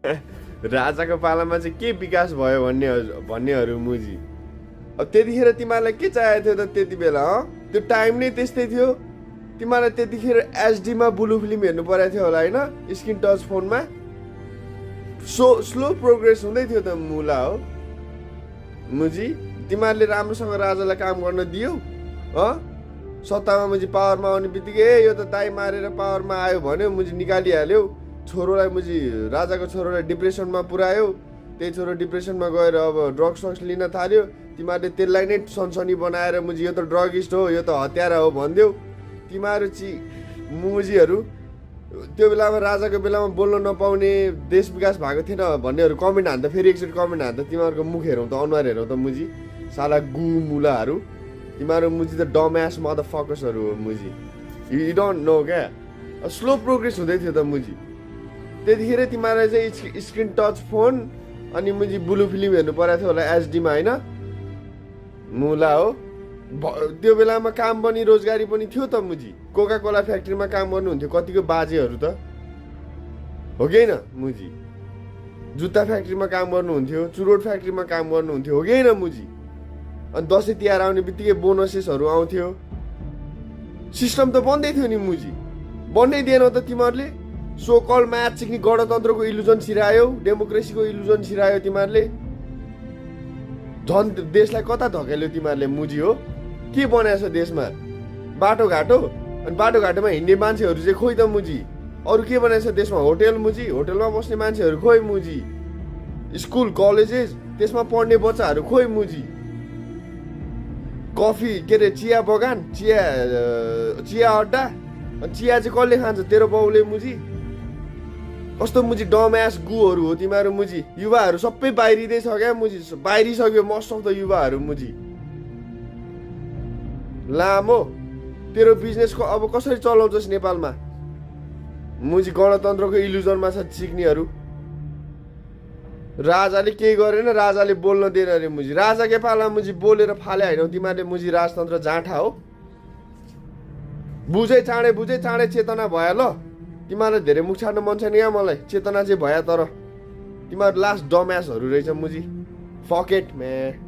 राजाको पालामा चाहिँ के विकास भयो भन्नेहरू मुजी। अब त्यतिखेर तिमीहरूलाई के चाहिएको थियो त त्यति बेला? त्यो टाइम नै त्यस्तै थियो। तिमीहरूलाई त्यतिखेर एचडीमा ब्लू फिल्म हेर्नु परेको थियो होला होइन, स्क्रिन टच फोनमा। स्लो प्रोग्रेस हुँदै थियो त मुला हो मुजी। तिमीहरूले राम्रोसँग राजालाई काम गर्न दियौ। सत्तामा मुजी पावरमा आउने बित्तिकै यो त दाइ मारेर पावरमा आयो भन्यो, मुजी निकालिहाल्यो। छोरोलाई मुजी राजाको छोरोलाई डिप्रेसनमा पुऱ्यायो। त्यही छोरो डिप्रेसनमा गएर अब ड्रग्स लिन थाल्यो। तिमीहरूले त्यसलाई नै सनसनी बनाएर मुजी यो त ड्रगिस्ट हो, यो त हत्यारा हो भनिदेऊ। तिमीहरू मुजीहरू त्यो बेलामा राजाको बेलामा बोल्न नपाउने, देश विकास भएको थिएन भन्नेहरू कमेन्ट हान्दा फेरि एकचोटि कमेन्ट हान्दा तिमीहरूको मुख हेरौँ त, अनुहार हेरौँ त मुजी। साला गु मुलाहरू तिमीहरू मुजी त डम्यास मदर फकसहरू हो मुजी। यु डोन्ट नो क्या। स्लो प्रोग्रेस हुँदै थियो त मुजी। त्यतिखेर तिमीहरूलाई चाहिँ स्क्रिन टच फोन अनि मुजी ब्लू फिल्म हेर्नु परेको थियो होला एचडीमा होइन मुला हो। त्यो बेलामा काम पनि रोजगारी पनि थियो त मुजी। कोका कोला फ्याक्ट्रीमा काम गर्नुहुन्थ्यो कतिको बाजेहरू त हो कि होइन मुजी। जुत्ता फ्याक्ट्रीमा काम गर्नुहुन्थ्यो, चुरोट फ्याक्ट्रीमा काम गर्नुहुन्थ्यो हो कि होइन मुजी। अनि दसैँ तिहार आउने बित्तिकै बोनसेसहरू आउँथ्यो। सिस्टम त बन्दै थियो नि मुजी। बन्दै दिएन त तिमीहरूले। सो कल म्याथ सिक्ने गणतन्त्रको इल्युजन छिरायो, डेमोक्रेसीको इल्युजन छिरायो तिमीहरूले। झन् देशलाई कता धकेल्यो तिमीहरूले मुजी हो। के बनाएछ देशमा? बाटोघाटो। अनि बाटोघाटोमा हिँड्ने मान्छेहरू चाहिँ खोइ त मुजी। अरू के बनाएछ देशमा? होटेल मुजी। होटेलमा बस्ने मान्छेहरू खोइ मुजी। स्कुल कलेजेस त्यसमा पढ्ने बच्चाहरू खोइ मुजी। कफी के अरे चिया बगान, चिया अड्डा। अनि चिया चाहिँ कसले खान्छ? तेरो बाउले मुजी। कस्तो मुजी डम्यास गुहरू हो तिमीहरू मुजी। युवाहरू सबै बाहिरिँदैछ क्या मुजी। बाहिरिसक्यो मोस्ट अफ द युवाहरू मुजी। लामो तेरो बिजनेसको अब कसरी चलाउँछस् नेपालमा मुजी? गणतन्त्रको इल्युजनमा छ सिक्नेहरू। राजाले केही गरेन, राजाले बोल्न दिएन अरे मुजी। राजाकै पाला मुजी बोलेर फाले होइन तिमीहरूले मुजी। राजतन्त्र जाँठा हो। बुझै चाँडै चेतना भयो ल। तिमीहरूलाई धेरै मुख छाड्न मन छैन क्या मलाई। चेतना चाहिँ भयो तर तिमीहरू लास्ट डम्यासहरू रहेछ मुजी। फकेट म्या।